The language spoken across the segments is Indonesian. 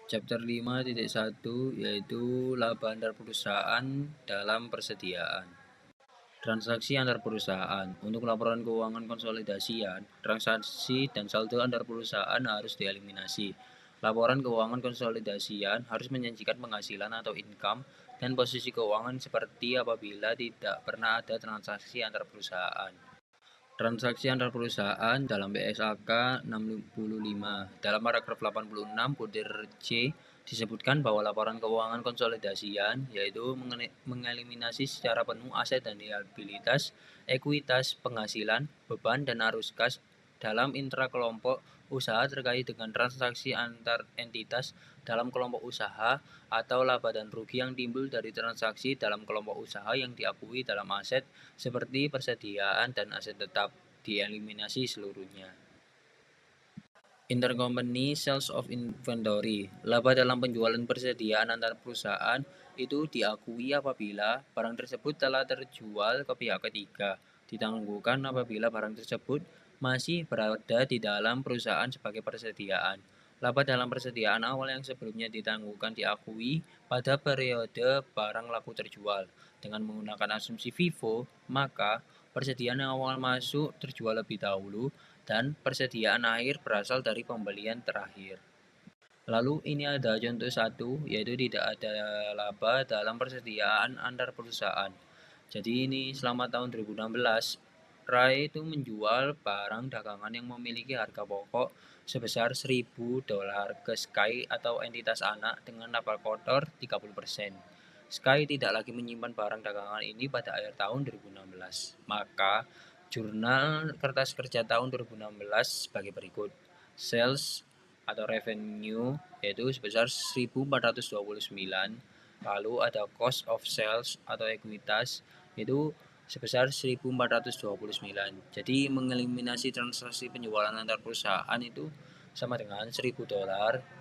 Chapter 5.1 yaitu laba antar perusahaan dalam persediaan. Transaksi antar perusahaan. Untuk laporan keuangan konsolidasian, transaksi dan saldo antar perusahaan harus dieliminasi. Laporan keuangan konsolidasian harus menyajikan penghasilan atau income dan posisi keuangan seperti apabila tidak pernah ada transaksi antar perusahaan. Transaksi antar perusahaan dalam BSAK 65. Dalam paragraf 86 butir C disebutkan bahwa laporan keuangan konsolidasian yaitu mengeliminasi secara penuh aset dan liabilitas, ekuitas, penghasilan, beban, dan arus kas dalam intrakelompok usaha terkait dengan transaksi antar entitas dalam kelompok usaha atau laba dan rugi yang timbul dari transaksi dalam kelompok usaha yang diakui dalam aset seperti persediaan dan aset tetap, dieliminasi seluruhnya. Intercompany sales of inventory. Laba dalam penjualan persediaan antar perusahaan itu diakui apabila barang tersebut telah terjual ke pihak ketiga, ditangguhkan apabila barang tersebut masih berada di dalam perusahaan sebagai persediaan. Laba dalam persediaan awal yang sebelumnya ditangguhkan diakui pada periode barang laku terjual. Dengan menggunakan asumsi FIFO, maka persediaan yang awal masuk terjual lebih dahulu dan persediaan akhir berasal dari pembelian terakhir. Lalu ini ada contoh satu, yaitu tidak ada laba dalam persediaan antar perusahaan. Jadi ini selama tahun 2016, Rai itu menjual barang dagangan yang memiliki harga pokok sebesar $1.000 ke Sky atau entitas anak dengan laba kotor 30%. Sky tidak lagi menyimpan barang dagangan ini pada akhir tahun 2016. Maka jurnal kertas kerja tahun 2016 sebagai berikut. Sales atau revenue yaitu sebesar 1.429. Lalu ada cost of sales atau ekuitas yaitu sebesar 1.429. Jadi mengeliminasi transaksi penjualan antar perusahaan itu sama dengan $1.000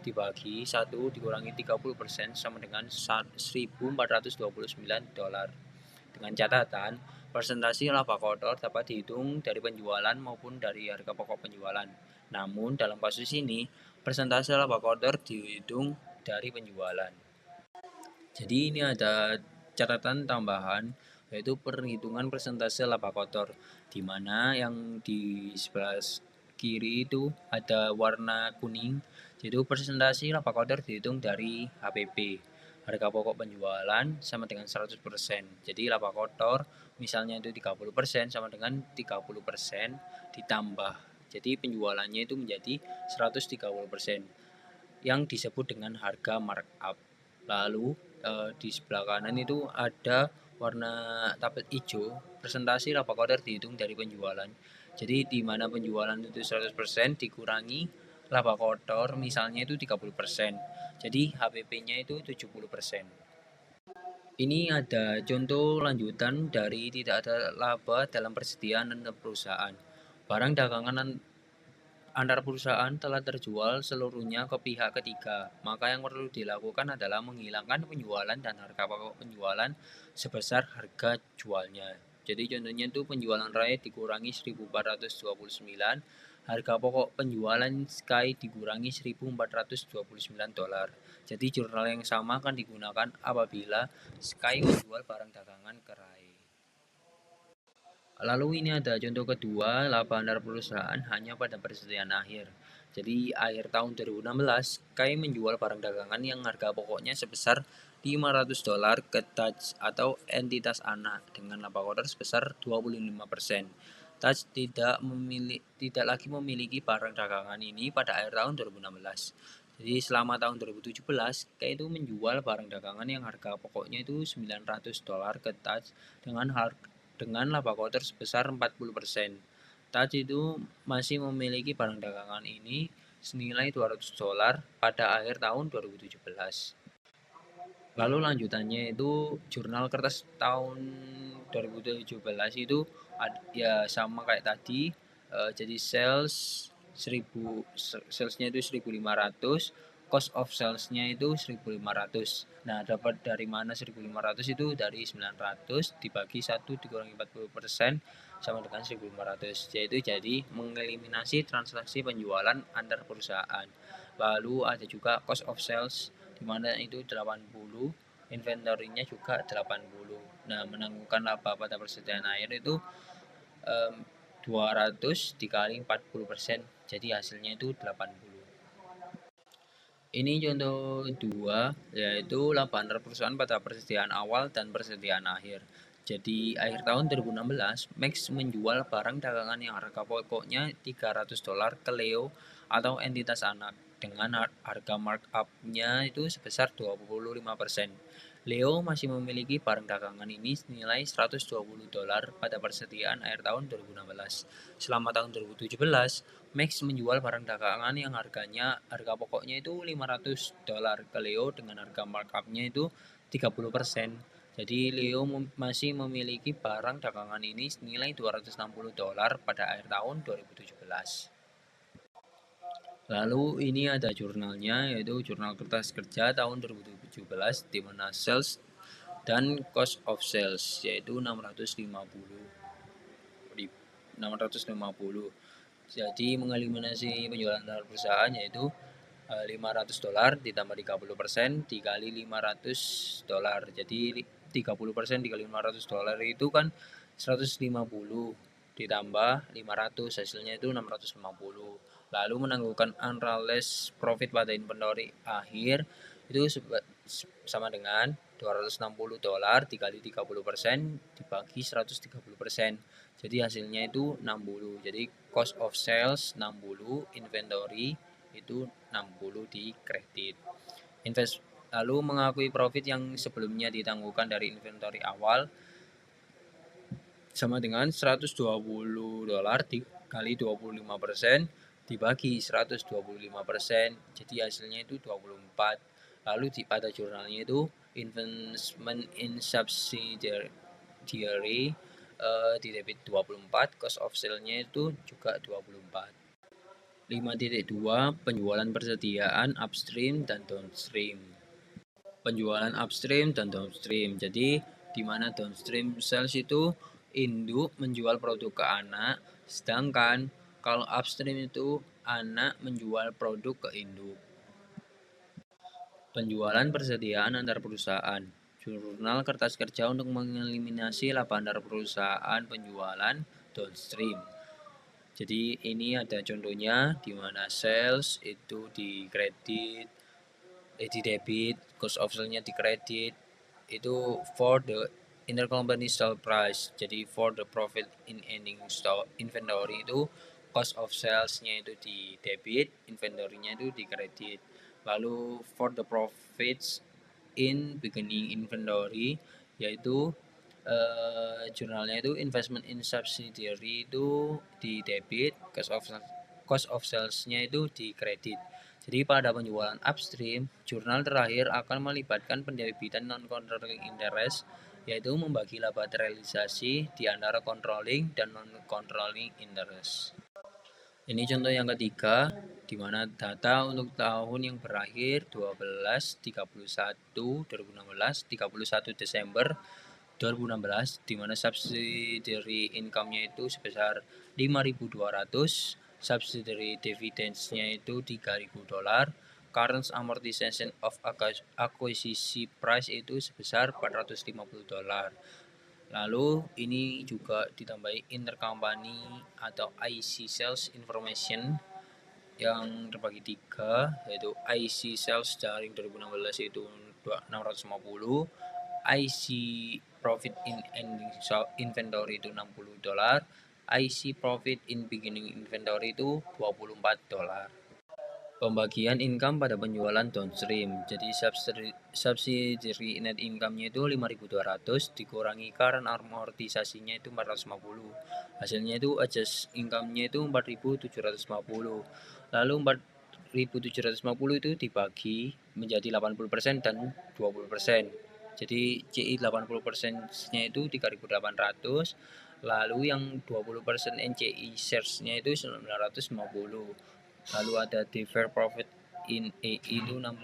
dibagi 1 dikurangi 30% sama dengan $1.429. Dengan catatan, persentase laba kotor dapat dihitung dari penjualan maupun dari harga pokok penjualan. Namun dalam kasus ini, persentase laba kotor dihitung dari penjualan. Jadi ini ada catatan tambahan yaitu perhitungan persentase laba kotor, di mana yang di sebelah kiri itu ada warna kuning, yaitu persentase laba kotor dihitung dari HPP, harga pokok penjualan, sama dengan 100%. Jadi laba kotor misalnya itu 30% sama dengan 30% ditambah. Jadi penjualannya itu menjadi 130% yang disebut dengan harga markup. Lalu di sebelah kanan itu ada warna tapet hijau, presentasi laba kotor dihitung dari penjualan. Jadi di mana penjualan itu 100% dikurangi laba kotor misalnya itu 30%. Jadi HPP-nya itu 70%. Ini ada contoh lanjutan dari tidak ada laba dalam persediaan antar perusahaan. Barang dagangan antar perusahaan telah terjual seluruhnya ke pihak ketiga, maka yang perlu dilakukan adalah menghilangkan penjualan dan harga pokok penjualan sebesar harga jualnya. Jadi contohnya itu penjualan Rai dikurangi 1.429, harga pokok penjualan Sky dikurangi $1.429. Jadi jurnal yang sama akan digunakan apabila Sky menjual barang dagangan ke Rai. Lalu ini ada contoh kedua, laba antar perusahaan hanya pada persediaan akhir. Jadi akhir tahun 2016, Sky menjual barang dagangan yang harga pokoknya sebesar $500 ke Touch atau entitas anak dengan laba kotor sebesar 25%. Touch tidak lagi memiliki barang dagangan ini pada akhir tahun 2016. Jadi selama tahun 2017, Sky itu menjual barang dagangan yang harga pokoknya itu $900 ke Touch dengan laba kotor sebesar 40%. Touch itu masih memiliki barang dagangan ini senilai $200 pada akhir tahun 2017. Lalu lanjutannya itu jurnal kertas tahun 2017 itu ya sama kayak tadi, jadi salesnya itu 1.500, cost of salesnya itu 1.500. Nah, dapat dari mana 1.500 itu dari 900 dibagi 1 dikurangi 40% sama dengan 1.500, yaitu jadi mengeliminasi transaksi penjualan antar perusahaan. Lalu ada juga cost of sales di mana itu 80, inventory-nya juga 80. Nah, menanggungkan laba pada persediaan air itu 200 dikali 40%, jadi hasilnya itu 80. Ini contoh 2, yaitu laba antar perusahaan pada persediaan awal dan persediaan akhir. Jadi akhir tahun 2016, Max menjual barang dagangan yang harga pokoknya $300 ke Leo atau entitas anak dengan harga markup-nya itu sebesar 25%. Leo masih memiliki barang dagangan ini senilai $120 pada persediaan akhir tahun 2016. Selama tahun 2017, Max menjual barang dagangan yang harga pokoknya itu $500 ke Leo dengan harga markup-nya itu 30%. Jadi Leo masih memiliki barang dagangan ini senilai $260 pada akhir tahun 2017. Lalu ini ada jurnalnya, yaitu jurnal kertas kerja tahun 2017 di mana sales dan cost of sales yaitu 650. Jadi mengeliminasi penjualan antar perusahaan yaitu $500 ditambah 30% dikali $500. Jadi 30% dikali $500 itu kan 150 ditambah 500, hasilnya itu 650. Lalu menanggungkan unrealized profit pada inventory akhir itu sama dengan $260 dikali 30% dibagi 130%. Jadi hasilnya itu 60. Jadi cost of sales 60, inventory itu 60 di kredit. Lalu mengakui profit yang sebelumnya ditangguhkan dari inventory awal sama dengan $120 dikali 25% dibagi 125%, jadi hasilnya itu 24. Lalu pada jurnalnya itu investment in subsidiary di debit 24, cost of sale-nya itu juga 24. 5.2 Penjualan persediaan upstream dan downstream. Penjualan upstream dan downstream. Jadi di mana downstream sales itu induk menjual produk ke anak, sedangkan kalau upstream itu anak menjual produk ke induk. Penjualan persediaan antar perusahaan. Jurnal kertas kerja untuk mengeliminasi laba antar perusahaan penjualan downstream. Jadi ini ada contohnya di mana sales itu di kredit, di debit, cost of sale-nya di kredit, itu for the intercompany sale price. Jadi for the profit in ending stock inventory itu cost of sales-nya itu di debit, inventory-nya itu di kredit. Lalu for the profits in beginning inventory yaitu jurnalnya itu investment in subsidiary itu di debit, cost of sales-nya itu di kredit. Jadi pada penjualan upstream, jurnal terakhir akan melibatkan pendebitan non-controlling interest, yaitu membagi laba terrealisasi di antara controlling dan non-controlling interest. Ini contoh yang ketiga, di mana data untuk tahun yang berakhir 31 Desember 2016, di mana subsidiary income-nya itu sebesar 5.200, subsidiary dividends-nya itu $3.000, current amortization of acquisition price itu sebesar $450. Lalu ini juga ditambahi intercompany atau IC sales information yang terbagi 3, yaitu IC sales dari 2016 itu 650, IC profit in ending inventory itu $60, IC profit in beginning inventory itu $24. Pembagian income pada penjualan downstream. Jadi subsidiary net income-nya itu 5.200 dikurangi current amortisasinya itu 450. Hasilnya itu adjust income-nya itu 4.750. Lalu 4.750 itu dibagi menjadi 80% dan 20%. Jadi CI 80%-nya itu 3.800. Lalu yang 20% NCI shares-nya itu 950. Lalu ada deferred profit in EI itu $60.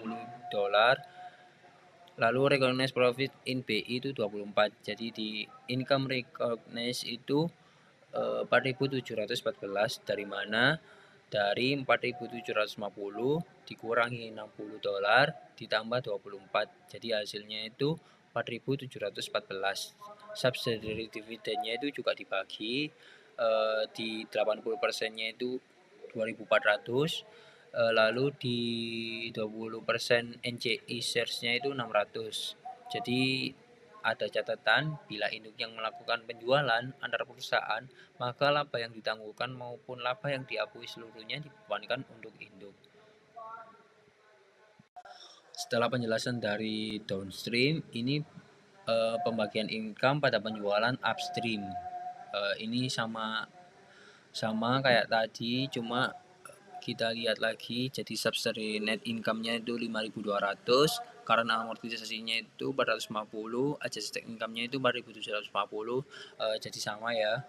Lalu recognized profit in BI itu 24. Jadi di income recognized itu 4.714, dari mana Dari 4.750 dikurangi $60 ditambah 24. Jadi hasilnya itu 4.714. Subsidiary dividennya itu juga dibagi di 80%-nya itu 2.400, lalu di 20% NCI shares-nya itu 600. Jadi ada catatan bila induk yang melakukan penjualan antar perusahaan, maka laba yang ditangguhkan maupun laba yang diakui seluruhnya dibebankan untuk induk. Setelah penjelasan dari downstream, ini pembagian income pada penjualan upstream. Ini sama kayak tadi, cuma kita lihat lagi. Jadi subsidiary net income-nya itu 5.200, karena amortisasinya itu 450, adjusted income-nya itu 4.750. Jadi sama ya,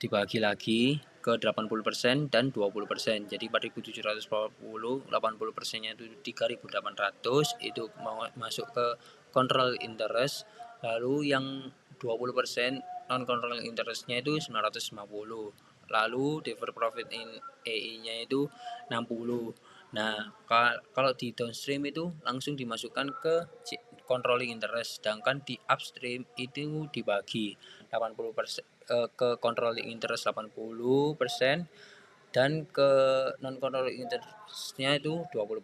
dibagi lagi ke 80% dan 20%. Jadi 4.740, 80%-nya itu 3.800, itu mau masuk ke control interest. Lalu yang 20% non control interest-nya itu 950. Lalu deferred profit in EI-nya itu 60. Nah, kalau di downstream itu langsung dimasukkan ke controlling interest, sedangkan di upstream itu dibagi 80% ke controlling interest 80% dan ke non controlling interestnya itu 20%.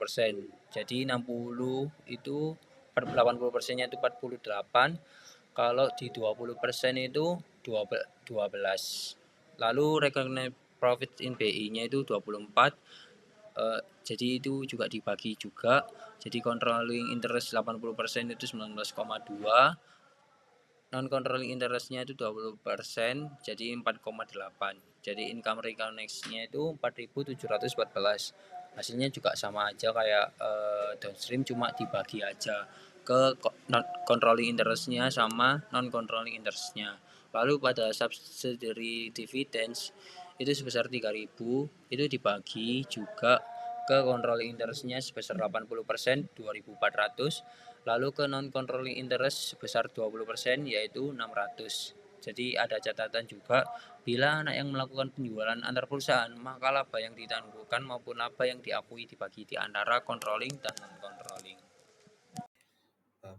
Jadi 60 itu 80%-nya itu 48, kalau di 20% itu 12. Lalu recognized profit in BI-nya itu 24. Jadi itu juga dibagi juga. Jadi controlling interest 80% itu 19,2, non controlling interestnya itu 20%, jadi 4,8. Jadi income recognized-nya itu 4.714. Hasilnya juga sama aja kayak downstream, cuma dibagi aja ke controlling interestnya sama non controlling interestnya. Lalu pada subsidiary dividends itu sebesar 3.000, itu dibagi juga ke controlling interestnya sebesar 80%, 2.400. Lalu ke non controlling interest sebesar 20%, yaitu 600. Jadi ada catatan juga, bila anak yang melakukan penjualan antar perusahaan, maka laba yang ditangguhkan maupun laba yang diakui dibagi di antara controlling dan non controlling.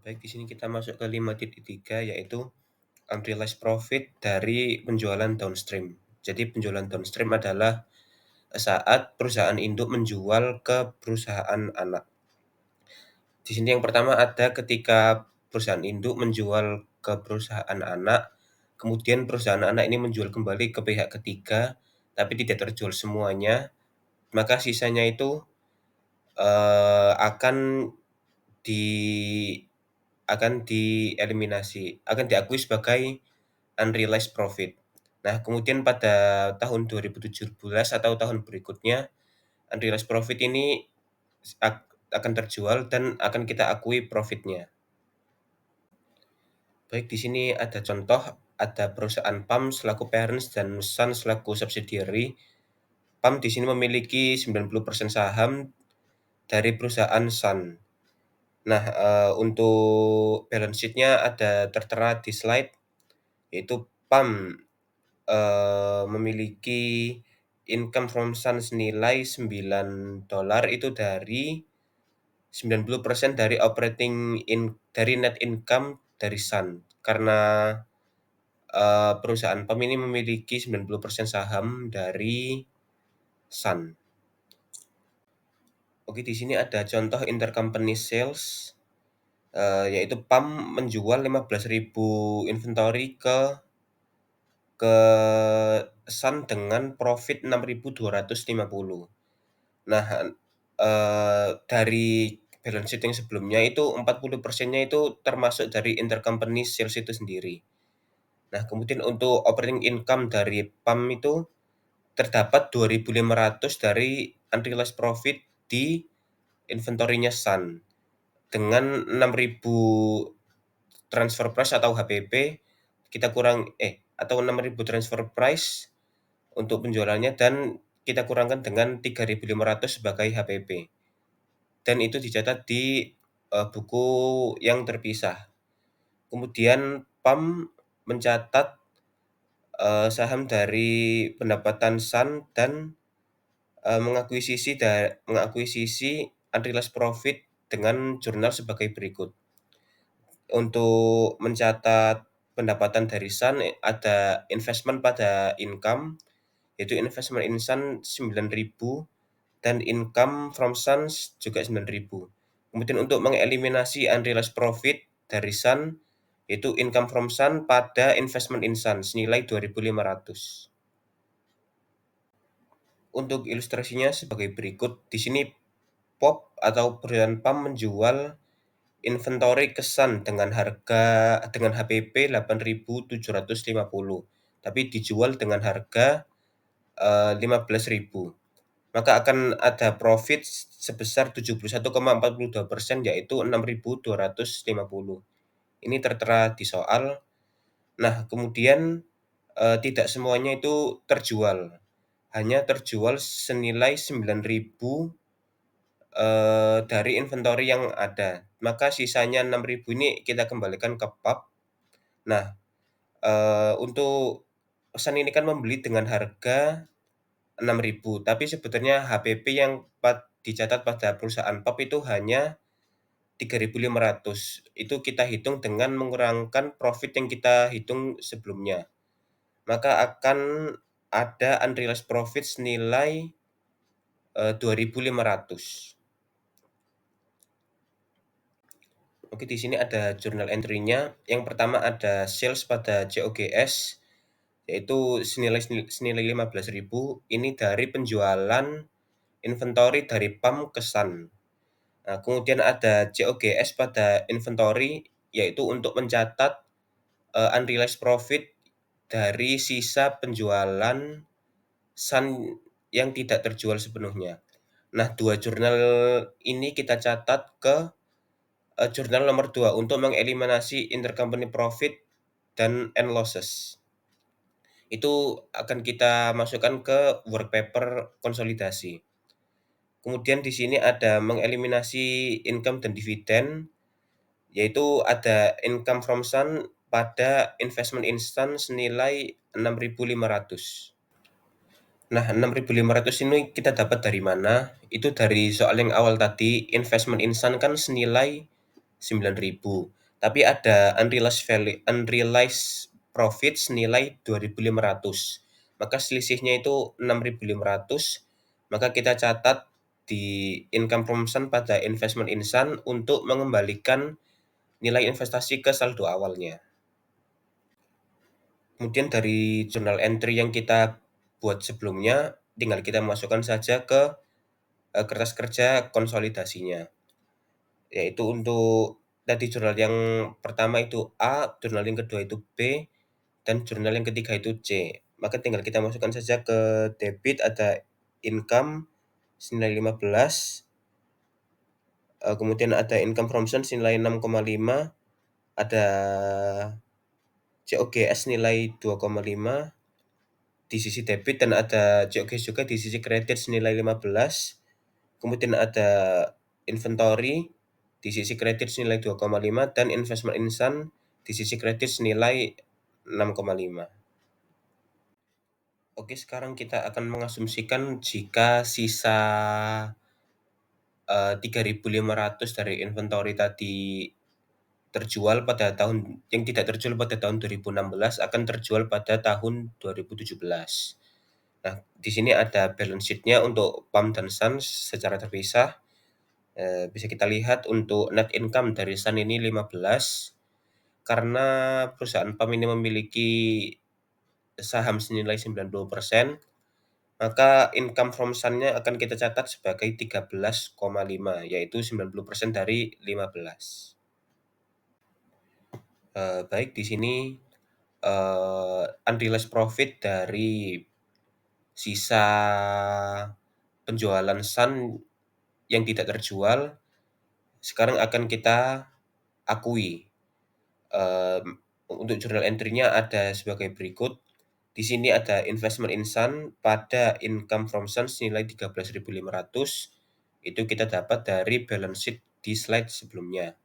Baik, di sini kita masuk ke 5.3, yaitu unrealized profit dari penjualan downstream. Jadi penjualan downstream adalah saat perusahaan induk menjual ke perusahaan anak. Di sini yang pertama ada ketika perusahaan induk menjual ke perusahaan anak, kemudian perusahaan anak ini menjual kembali ke pihak ketiga, tapi tidak terjual semuanya, maka sisanya itu akan dieliminasi, akan diakui sebagai unrealized profit. Nah, kemudian pada tahun 2017 atau tahun berikutnya, unrealized profit ini akan terjual dan akan kita akui profitnya. Baik, di sini ada contoh, ada perusahaan PAM selaku parents dan Sun selaku subsidiary. PAM di sini memiliki 90% saham dari perusahaan Sun. Nah, untuk balance sheet-nya ada tertera di slide, yaitu PAM memiliki income from Sun senilai $9 itu dari 90% dari dari net income dari Sun. Karena perusahaan PAM ini memiliki 90% saham dari Sun. Oke, di sini ada contoh intercompany sales, yaitu PAM menjual 15.000 inventory ke Sun dengan profit 6.250. Nah, dari balance sheet yang sebelumnya itu 40%-nya itu termasuk dari intercompany sales itu sendiri. Nah, kemudian untuk operating income dari PAM itu terdapat 2.500 dari unrealized profit di inventory-nya Sun. Dengan 6.000 transfer price atau HPP, kita atau 6.000 transfer price untuk penjualannya, dan kita kurangkan dengan 3.500 sebagai HPP. Dan itu dicatat di buku yang terpisah. Kemudian PAM mencatat saham dari pendapatan Sun dan, mengakuisisi unrealized profit dengan jurnal sebagai berikut. Untuk mencatat pendapatan dari Sun, ada investment pada income, yaitu investment in Sun 9.000 dan income from Sun juga 9.000. Kemudian untuk mengeliminasi unrealized profit dari Sun, yaitu income from Sun pada investment in Sun senilai 2.500. Untuk ilustrasinya sebagai berikut, di sini POP atau perusahaan PAM menjual inventory ke Sun dengan HPP 8.750, tapi dijual dengan harga 15.000. Maka akan ada profit sebesar 71,42%, yaitu 6.250. Ini tertera di soal. Nah, kemudian, tidak semuanya itu terjual, hanya terjual senilai 9.000 dari inventory yang ada. Maka sisanya 6.000 ini kita kembalikan ke PAP. Nah, untuk Sun ini kan membeli dengan harga 6.000, tapi sebetulnya HPP yang dicatat pada perusahaan PAP itu hanya 3.500. Itu kita hitung dengan mengurangkan profit yang kita hitung sebelumnya. Maka akan ada unrealized profit senilai 2.500. Oke, di sini ada journal entry-nya. Yang pertama ada sales pada COGS, yaitu senilai 15.000. Ini dari penjualan inventory dari PAM ke Sun. Nah, kemudian ada COGS pada inventory, yaitu untuk mencatat unrealized profit dari sisa penjualan Sun yang tidak terjual sepenuhnya. Nah, dua jurnal ini kita catat ke jurnal nomor 2 untuk mengeliminasi intercompany profit dan and losses. Itu akan kita masukkan ke work paper konsolidasi. Kemudian di sini ada mengeliminasi income dan dividen, yaitu ada income from Sun pada investment in Sun senilai 6.500. Nah, 6.500 ini kita dapat dari mana? Itu dari soal yang awal tadi, investment in Sun kan senilai 9.000, tapi ada unrealized profit senilai 2.500. Maka selisihnya itu 6.500, maka kita catat di income from Sun pada investment in Sun untuk mengembalikan nilai investasi ke saldo awalnya. Kemudian dari journal entry yang kita buat sebelumnya, tinggal kita masukkan saja ke kertas kerja konsolidasinya. Yaitu untuk tadi jurnal yang pertama itu A, jurnal yang kedua itu B, dan jurnal yang ketiga itu C. Maka tinggal kita masukkan saja ke debit ada income senilai 15, kemudian ada income from Sun senilai 6,5, ada COGS nilai 2,5 di sisi debit, dan ada COGS juga di sisi kredit senilai 15. Kemudian ada inventory di sisi kredit senilai 2,5 dan investment in Sun di sisi kredit senilai 6,5. Oke, sekarang kita akan mengasumsikan jika sisa 3.500 dari inventory tadi terjual pada tahun yang tidak terjual pada tahun 2016 akan terjual pada tahun 2017. Nah, di sini ada balance sheet-nya untuk PAM dan Sun secara terpisah. Bisa kita lihat untuk net income dari Sun ini 15, karena perusahaan PAM ini memiliki saham senilai 90%, maka income from Sun-nya akan kita catat sebagai 13,5, yaitu 90% dari 15. Baik, di sini unrealized profit dari sisa penjualan Sun yang tidak terjual sekarang akan kita akui. Untuk journal entry-nya ada sebagai berikut. Di sini ada investment in Sun pada income from Sun senilai 13.500. Itu kita dapat dari balance sheet di slide sebelumnya.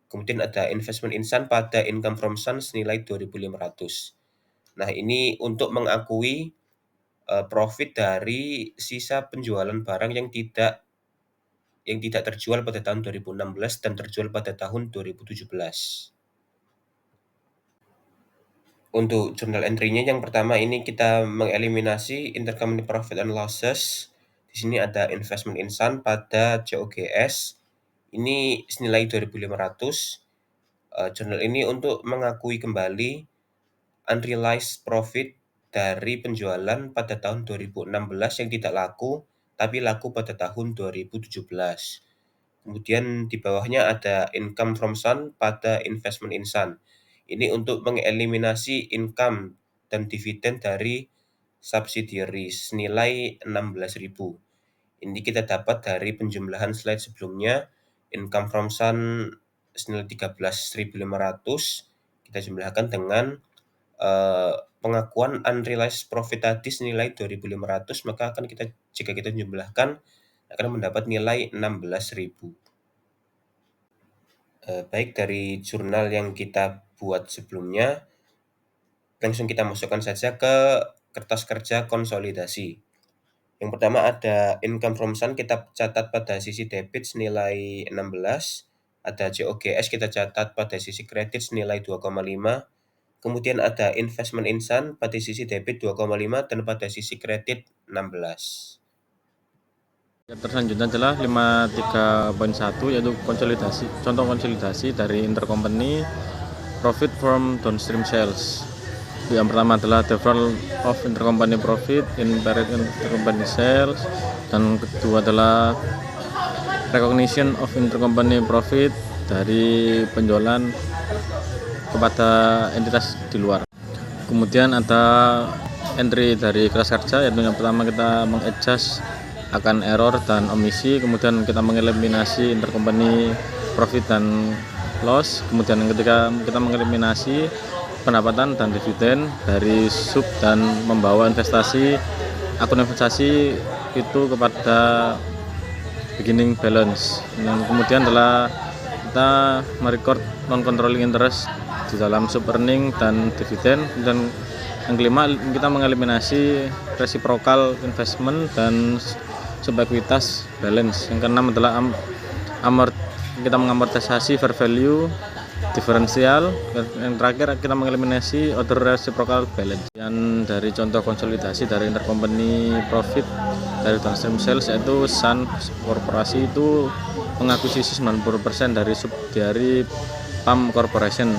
Kemudian ada investment in Sun pada income from Sun senilai 2.500. Nah, ini untuk mengakui profit dari sisa penjualan barang yang tidak terjual pada tahun 2016 dan terjual pada tahun 2017. Untuk journal entry-nya yang pertama ini kita mengeliminasi intercompany profit and losses. Di sini ada investment in Sun pada COGS. Ini senilai 2.500. Journal ini untuk mengakui kembali unrealized profit dari penjualan pada tahun 2016 yang tidak laku, tapi laku pada tahun 2017. Kemudian di bawahnya ada income from Sun pada investment in Sun. Ini untuk mengeliminasi income dan dividen dari subsidiary senilai 16.000. Ini kita dapat dari penjumlahan slide sebelumnya. Income from Sun senilai 13.500 kita jumlahkan dengan pengakuan unrealized profit tadi senilai 2.500, maka jika kita jumlahkan akan mendapat nilai 16.000. Baik, dari jurnal yang kita buat sebelumnya, langsung kita masukkan saja ke kertas kerja konsolidasi. Yang pertama ada income from Sun, kita catat pada sisi debit senilai 16, ada COGS kita catat pada sisi kredit senilai 2,5, kemudian ada investment in Sun pada sisi debit 2,5 dan pada sisi kredit 16. Selanjutnya adalah 53.1 yaitu contoh konsolidasi dari intercompany profit from downstream sales. Yang pertama adalah deferral of intercompany profit in period intercompany sales, dan kedua adalah recognition of intercompany profit dari penjualan kepada entitas di luar. Kemudian ada entry dari kelas kerja, yaitu yang pertama kita mengadjust akan error dan omisi, kemudian kita mengeliminasi intercompany profit dan loss, kemudian yang ketiga kita mengeliminasi pendapatan dan dividen dari sub dan membawa akun investasi itu kepada beginning balance. Dan kemudian adalah kita merecord non controlling interest di dalam sub earning dan dividen. Dan yang kelima kita mengeliminasi reciprocal investment dan subequitas balance. Yang keenam adalah kita mengamortisasi fair value diferensial. Yang terakhir kita mengeliminasi other reciprocal balance. Dan dari contoh konsolidasi dari intercompany profit dari downstream sales, yaitu Sun Korporasi itu mengakuisisi 90% dari subsidiary PAM Corporation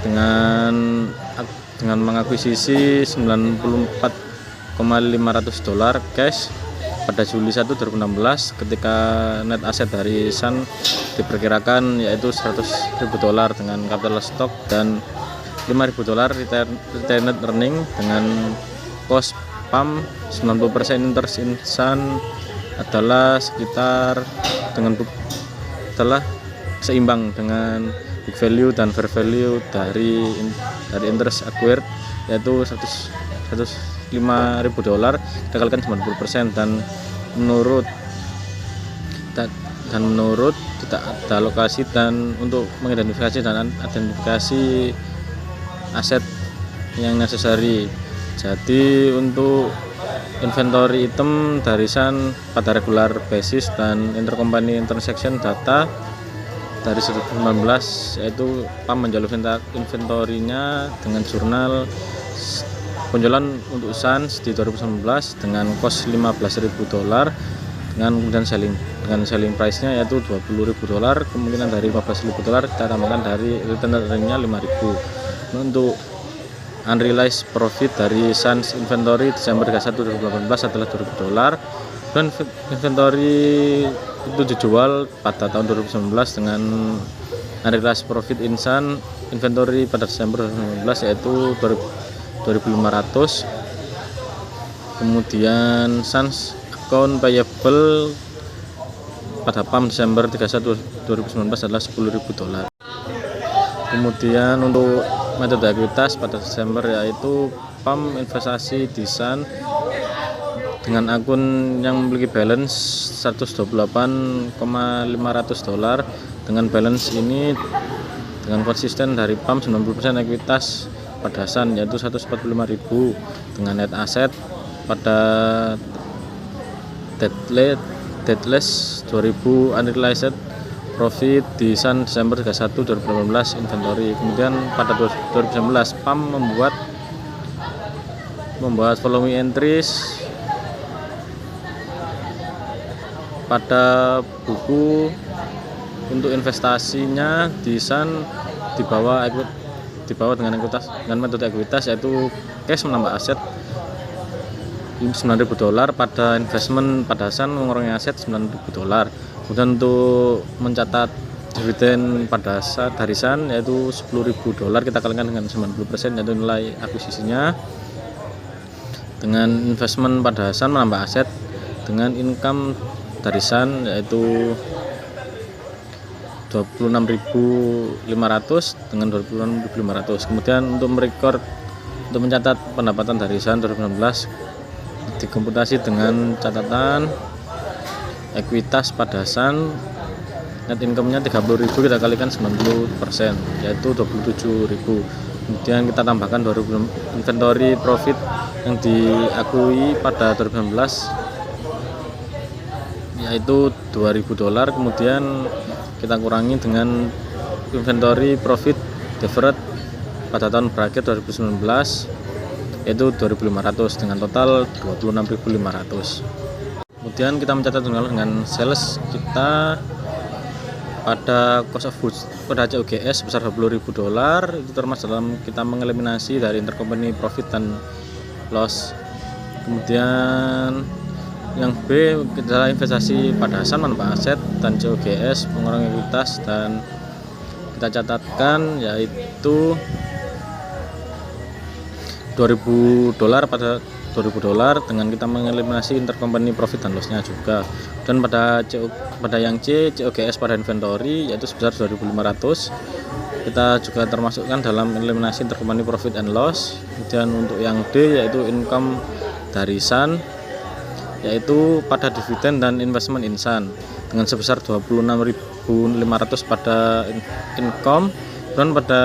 dengan mengakuisisi $94.500 cash pada Juli 1, 2016, ketika net asset dari Sun diperkirakan yaitu $100.000 dengan capital stock dan $5.000 retained earning. Dengan cost PAM 90% interest in Sun adalah seimbang dengan book value dan fair value dari interest acquired, yaitu $105.000 dikalikan 90%, dan menurut tidak ada alokasi dan untuk mengidentifikasi dan identifikasi aset yang necessary. Jadi untuk inventory item dari Sun pada regular basis dan intercompany transaction data dari 2019, yaitu PAM menjual inventory-nya dengan jurnal penjualan untuk Sun di 2019 dengan cost $15.000 dengan kemudian selling price-nya yaitu $20.000. Kemungkinan dari $15.000 kita tambahkan dari retained earning-nya $5.000. Untuk unrealized profit dari Sun's inventory Desember 31, 2018 adalah $2.000, dan inventory itu dijual pada tahun 2019 dengan unrealized profit in Sun inventory pada Desember 2019 yaitu 2.500. Kemudian Sun's account payable pada PAM Desember 31, 2019 adalah $10.000. Kemudian untuk metode ekuitas pada Desember yaitu PAM investasi di Sun dengan akun yang memiliki balance $128.500. Dengan balance ini dengan konsisten dari PAM 90% ekuitas Padasan yaitu 145.000 dengan net asset pada deadless 2000 unrealized profit di Desember 31 2018 inventory. Kemudian pada 2019 PAM membuat following entries pada buku untuk investasinya di Sun di bawah dengan metode ekuitas, yaitu cash menambah aset $9.000 pada investment pada Sun mengurangi aset $9.000. Kemudian untuk mencatat dividen pada dari Sun yaitu $10.000 kita kalikan dengan 90% yaitu nilai akuisisinya. Dengan investment pada Sun menambah aset dengan income dari Sun yaitu 26.500 dengan 26.500. Kemudian untuk mencatat pendapatan dari Sun 2016 dikomputasi dengan catatan ekuitas pada Sun, net income-nya 30.000 kita kalikan 90% yaitu 27.000. Kemudian kita tambahkan 2000 inventory profit yang diakui pada 2016 yaitu $2.000. Kemudian kita kurangi dengan inventory profit deferred pada tahun berakhir 2019 yaitu 2.500 dengan total 26.500. Kemudian kita mencatat dengan sales kita pada cost of goods pada COGS sebesar $20.000. Itu termasuk dalam kita mengeliminasi dari intercompany profit dan loss. Kemudian yang B adalah investasi pada Sun menambah aset dan COGS mengurangi ekuitas, dan kita catatkan yaitu $2.000 pada $2.000 dengan kita mengeliminasi intercompany profit dan loss-nya juga. Dan pada yang C COGS pada inventory yaitu sebesar 2.500 kita juga termasukkan dalam eliminasi intercompany profit and loss. Kemudian untuk yang D yaitu income dari Sun yaitu pada dividen dan investment in Sun dengan sebesar 26.500 pada income, dan pada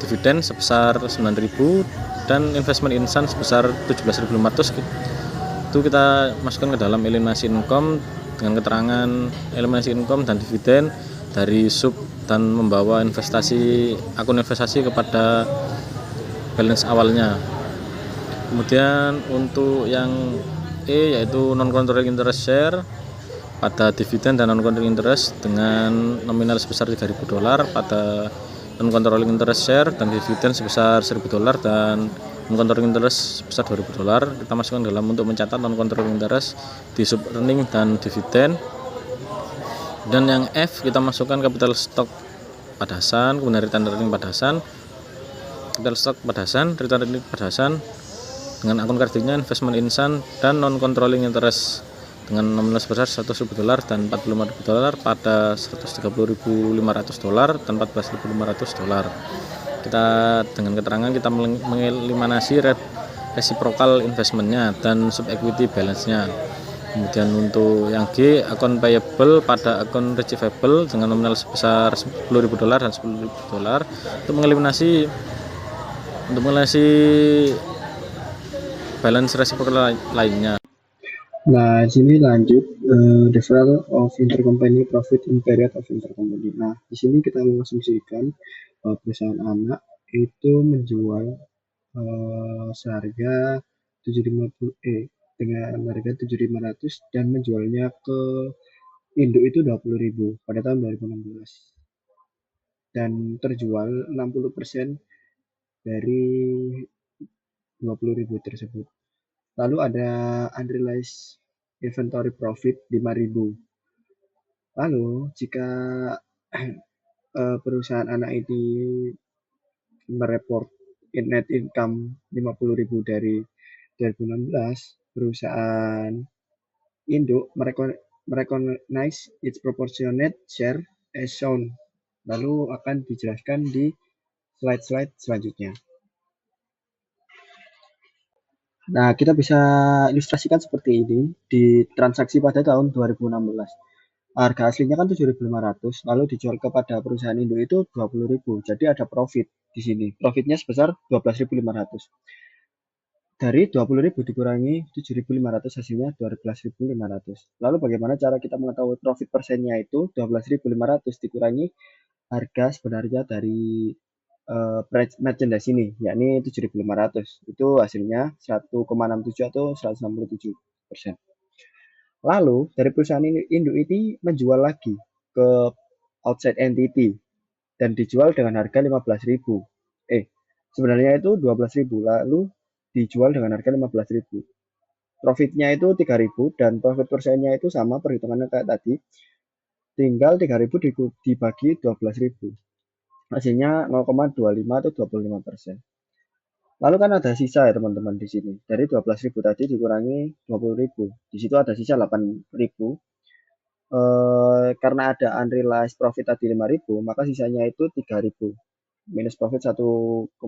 dividen sebesar 9.000 dan investment in Sun sebesar 17.500. Itu kita masukkan ke dalam eliminasi income dengan keterangan eliminasi income dan dividen dari sub dan membawa akun investasi kepada balance awalnya. Kemudian untuk yang E yaitu non controlling interest share pada dividen dan non controlling interest dengan nominal sebesar $3.000 pada non controlling interest share dan dividen sebesar $1.000 dan non controlling interest sebesar $2.000 kita masukkan dalam untuk mencatat non controlling interest di sub earning dan dividen. Dan yang F kita masukkan capital stock pada Sun, kemudian return earning pada Sun, capital stock pada Sun, return earning pada Sun dengan akun kreditnya investment in Sun dan non controlling interest dengan nominal sebesar $100.000 dan $45.000 pada $130.500 dan $14.500. Kita dengan keterangan kita mengeliminasi reciprocal investmentnya dan sub equity balance-nya. Kemudian untuk yang G akun payable pada akun receivable dengan nominal sebesar $10.000 dan $10.000 untuk mengeliminasi balance reciprocal lainnya. Nah, di sini lanjut deferral of intercompany profit in period of intercompany. Nah, di sini kita mengasumsikan perusahaan anak itu menjual seharga 750 dengan harga 7.500 dan menjualnya ke induk itu 20.000 pada tahun 2016 dan terjual 60% dari 20.000 tersebut. Lalu ada unrealized inventory profit 5.000. Lalu jika perusahaan anak ini mereport net income 50.000 dari 2016, perusahaan induk merecognize its proportionate share as shown. Lalu akan dijelaskan di slide-slide selanjutnya. Nah, kita bisa ilustrasikan seperti ini di transaksi pada tahun 2016. Harga aslinya kan 7.500, lalu dijual kepada perusahaan induk itu 20.000, jadi ada profit. di sini. Profitnya sebesar 12.500. Dari 20.000 dikurangi 7.500 hasilnya 12.500. Lalu bagaimana cara kita mengetahui profit persennya itu 12.500 dikurangi harga sebenarnya dari merchandise ini, yakni 7.500. Itu hasilnya 1,67 atau 167%. Lalu dari perusahaan induk ini menjual lagi ke outside entity dan dijual dengan harga 15.000. Sebenarnya itu 12.000, lalu dijual dengan harga 15.000. Profitnya itu 3.000 dan profit persennya itu sama perhitungannya kayak tadi. Tinggal 3.000 dibagi 12.000. Hasilnya 0,25 atau 25%. Lalu kan ada sisa ya teman-teman di sini. Dari 12.000 tadi dikurangi 20.000. Di situ ada sisa 8.000. Karena ada unrealized profit tadi 5.000, maka sisanya itu 3.000. Minus profit 1,67%.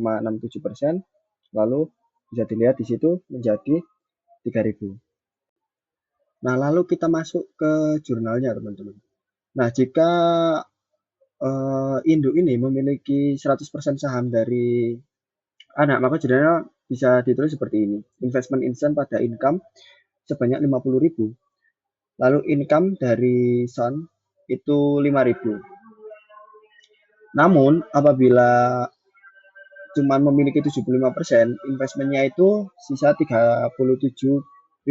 Lalu bisa dilihat di situ menjadi 3.000. Nah, lalu kita masuk ke jurnalnya teman-teman. Nah, jika induk ini memiliki 100% saham dari anak, maka jurnalnya bisa ditulis seperti ini. Investment instant pada income sebanyak 50.000. Lalu income dari Sun itu 5.000. Namun apabila cuma memiliki 75%, investmentnya itu sisa 37.500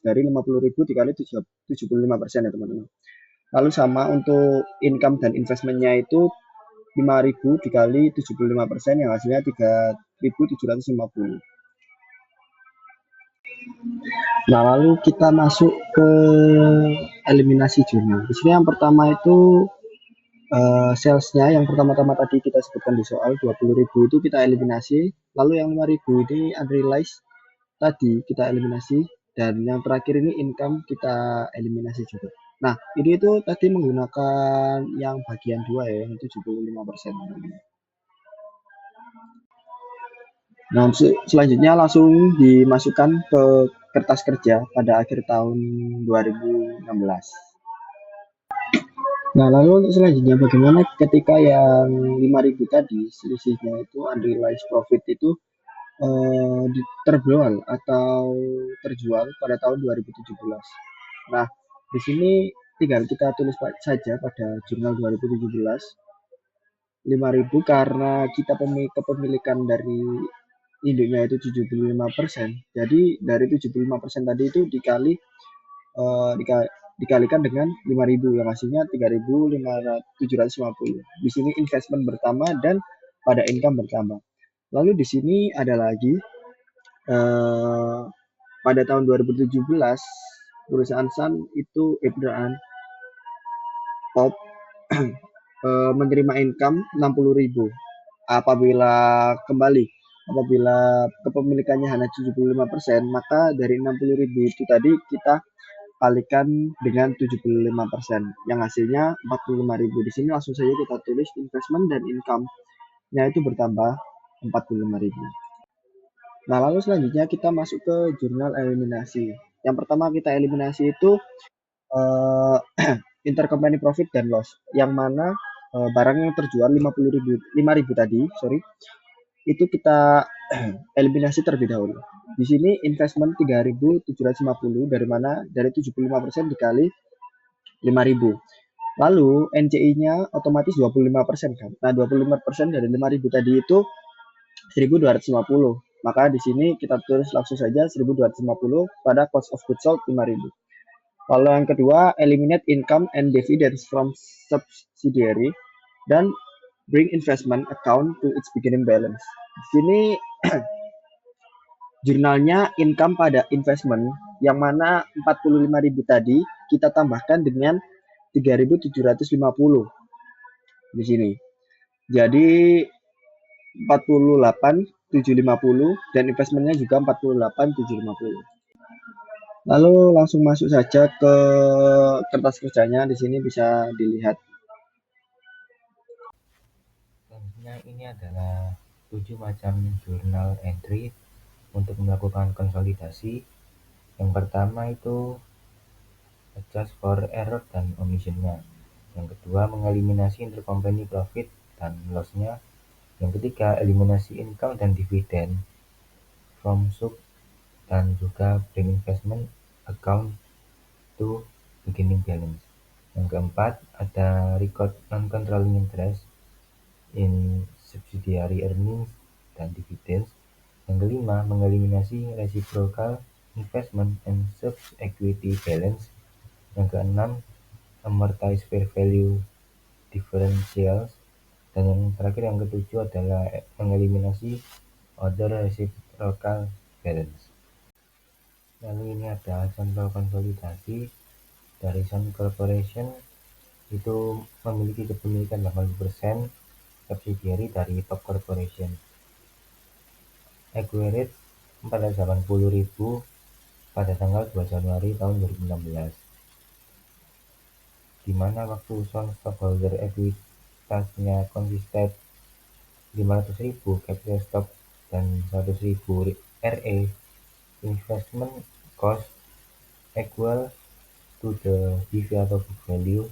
dari 50.000 dikali 75% ya teman-teman. Lalu sama untuk income dan investmentnya itu 5.000 dikali 75% yang hasilnya 3.750. Nah, lalu kita masuk ke eliminasi jurnal. Di sini yang pertama itu salesnya yang pertama-tama tadi kita sebutkan di soal 20.000 itu kita eliminasi, lalu yang 5.000 ini unrealized tadi kita eliminasi, dan yang terakhir ini income kita eliminasi juga. Nah, ini itu tadi menggunakan yang bagian 2 ya, yang 75%. Nah, selanjutnya langsung dimasukkan ke kertas kerja pada akhir tahun 2016. Nah, lalu untuk selanjutnya bagaimana ketika yang 5.000 tadi selisihnya itu unrealized profit itu terjual atau terjual pada tahun 2017. Nah, di sini tinggal kita tulis saja pada jurnal 2017 5.000 karena kita kepemilikan dari induknya itu 75%. Jadi dari 75% tadi itu dikalikan dengan 5.000 yang hasilnya 3.750. Di sini investment bertambah dan pada income bertambah. Lalu di sini ada lagi pada tahun 2017 perusahaan Sun itu perusahaan Pop menerima income 60.000 apabila kepemilikannya hanya 75%, maka dari 60.000 itu tadi kita kalikan dengan 75%, yang hasilnya 45.000. Di sini langsung saja kita tulis investment dan income-nya itu bertambah 45.000. Nah, lalu selanjutnya kita masuk ke jurnal eliminasi. Yang pertama kita eliminasi itu intercompany profit dan loss, yang mana barang yang terjual 5.000 tadi, itu kita eliminasi terlebih dahulu. Di sini investment 3.750 dari mana? Dari 75% dikali 5.000. Lalu NCI-nya otomatis 25% kan. Nah, 25% dari 5.000 tadi itu 1.250. Maka di sini kita tulis langsung saja 1.250 pada cost of goods sold 5.000. Lalu yang kedua, eliminate income and dividends from subsidiary dan bring investment account to its beginning balance. Di sini jurnalnya income pada investment yang mana 45.000 tadi kita tambahkan dengan 3.750 di sini. Jadi 48.750 dan investmentnya juga 48.750. Lalu langsung masuk saja ke kertas kerjanya, di sini bisa dilihat. Selanjutnya ini adalah 7 macam jurnal entry untuk melakukan konsolidasi. Yang pertama itu adjust for error dan omission-nya. Yang kedua mengeliminasi intercompany profit dan loss-nya. Yang ketiga, eliminasi income dan dividen from sub dan juga bring investment account to beginning balance. Yang keempat, ada record non-controlling interest in subsidiary earnings dan dividends. Yang kelima, mengeliminasi reciprocal investment and sub-equity balance. Yang keenam, amortize fair value differentials. Dan yang terakhir, yang ketujuh adalah mengeliminasi other reciprocal balance. Lalu ini ada contoh konsolidasi dari Sun Corporation, itu memiliki kepemilikan 80% subsidiary dari Top Corporation. Acquired 480.000 pada tanggal 2 Januari tahun 2016, di mana waktu Sun stockholder ekuitasnya konsisten 500.000 capital stock dan 100.000 RE. Investment cost equal to the BV atau book value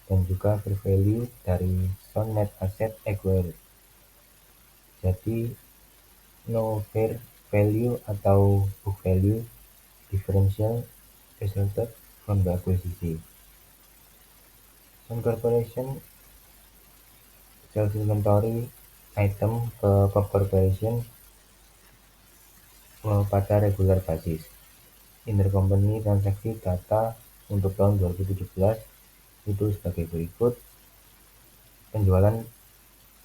dan juga fair value dari Sun net asset acquired. Jadi no fair value atau book value differential resulted from the acquisition. Sun Corporation sales inventory item ke Pop Corporation pada regular basis. Intercompany transaksi data untuk tahun 2017 itu sebagai berikut. Penjualan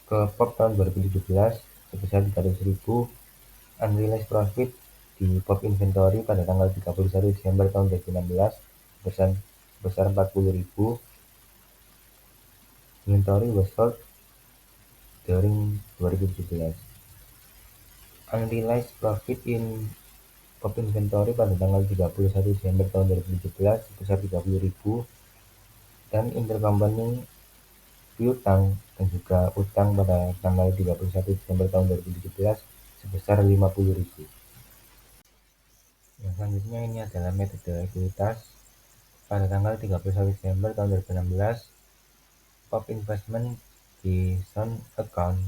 ke Pop tahun 2017 sebesar 300.000. Unrealized profit di Pop inventory pada tanggal 31 Desember tahun 2016 sebesar 40.000. Inventory was sold during 2017. Unrealized profit in Pop inventory pada tanggal 31 Desember tahun 2017 sebesar 30.000. Dan intercompany piutang dan juga utang pada tanggal 31 Desember tahun 2017 sebesar 50.000. Yang selanjutnya ini adalah metode ekuitas pada tanggal 31 Desember tahun 2016. Pop investment di Sun account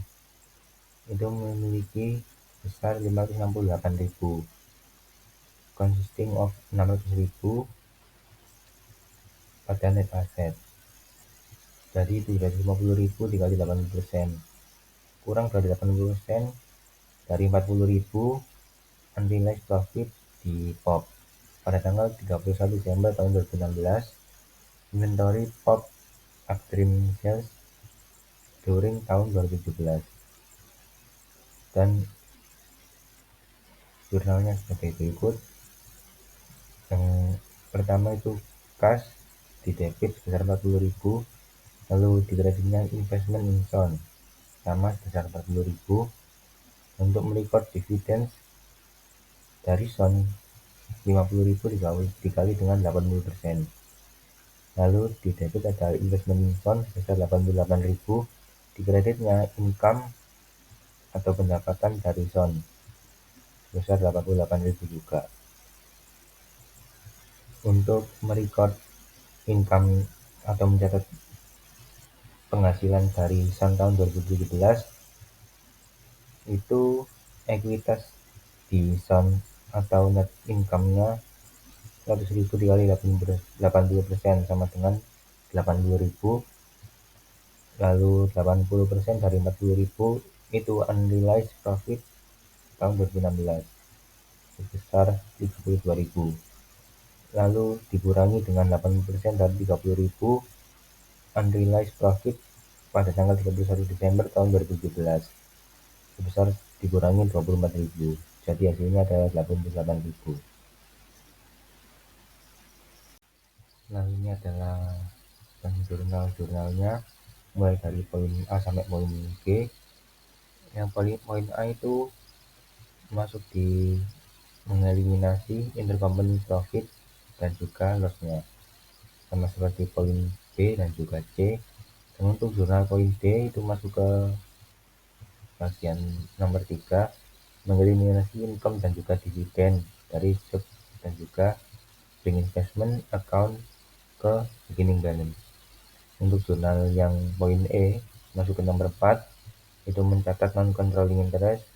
itu memiliki besar 568.000, consisting of 600.000 pada net asset. Jadi 750.000 dikali 80%, kurang dari 80% dari 40.000 unrealized profit di Pop pada tanggal 31 Desember tahun 2016. Inventory Pop upstream sales during tahun 2017. Dan jurnalnya sebagai berikut. Yang pertama itu cash di debit sebesar 40.000, lalu di kreditnya investment in Sun sama sebesar 40.000. Untuk merecord dividends dari Sun 50.000 dikali dengan 80%. Lalu di debit ada investment in Sun sebesar 88.000, di kreditnya income atau pendapatan dari Sun sebesar 88.000 juga. Untuk merecord income atau mencatat penghasilan dari Sun tahun 2017, itu ekuitas di Sun atau net income-nya 100.000 dikali 80% sama dengan 80.000. Lalu 80% dari 40.000 itu unrealized profit tahun 2016 sebesar 32.000. Lalu dikurangi dengan 80% dari 30.000 unrealized profit pada tanggal 31 Desember tahun 2017 sebesar dikurangi 24.000. Jadi hasilnya adalah 88.000. Lalu ini adalah jurnal-jurnalnya mulai dari poin A sampai poin G. Yang poin A itu masuk di mengeliminasi intercompany profit dan juga loss-nya, sama seperti poin B dan juga C. Dan untuk jurnal poin D itu masuk ke bagian nomor 3, mengeliminasi income dan juga dividen dari sub dan juga bring investment account ke beginning balance. Untuk jurnal yang poin E masuk ke nomor 4, itu mencatat non-controlling interest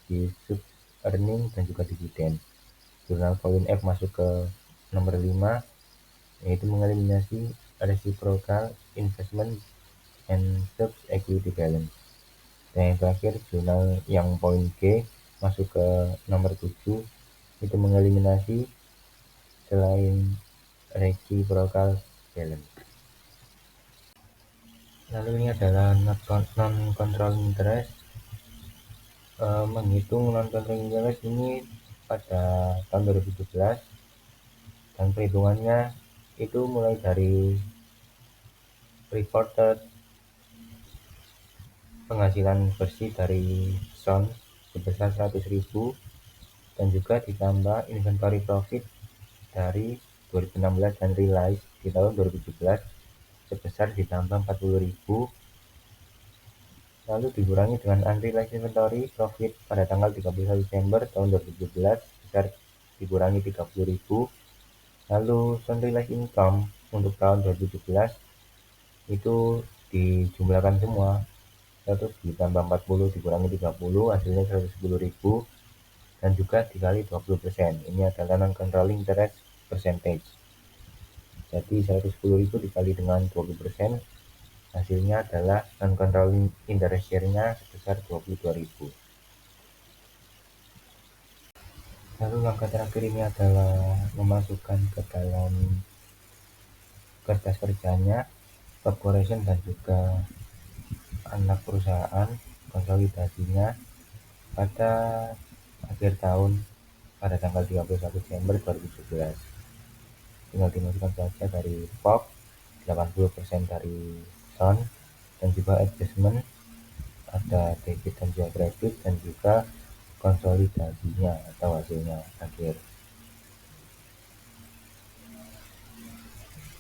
di sub earning dan juga dividen. Jurnal poin F masuk ke nomor 5, yaitu mengeliminasi reciprocal investment and sub equity balance. Dan yang terakhir, jurnal yang poin G masuk ke nomor 7, itu mengeliminasi selain reciprocal balance. Lalu ini adalah non-controlling interest. Menghitung non-controlling interest ini pada tahun 2017, dan perhitungannya itu mulai dari reported penghasilan bersih dari SON sebesar 100.000 dan juga ditambah inventory profit dari 2016 dan realize di tahun 2017 sebesar ditambah 40.000, lalu dikurangi dengan unrealized inventory profit pada tanggal 31 Desember tahun 2017 sebesar dikurangi 30.000, lalu unrealized income untuk tahun 2017 itu dijumlahkan semua, 100 ditambah 40 dikurangi 30 hasilnya 110.000 dan juga dikali 20%. Ini adalah non-controlling interest percentage. Jadi 110.000 dikali dengan 20%, hasilnya adalah non-controlling interest share-nya sebesar 22.000. Lalu langkah terakhir ini adalah memasukkan ke dalam kertas kerjanya corporation dan juga anak perusahaan konsolidasinya pada akhir tahun pada tanggal 31 Desember 2017. Tinggal dimasukkan saja dari POP, 80% dari SON, dan juga adjustment, ada debit dan juga kredit, dan juga konsolidasinya atau hasilnya akhir.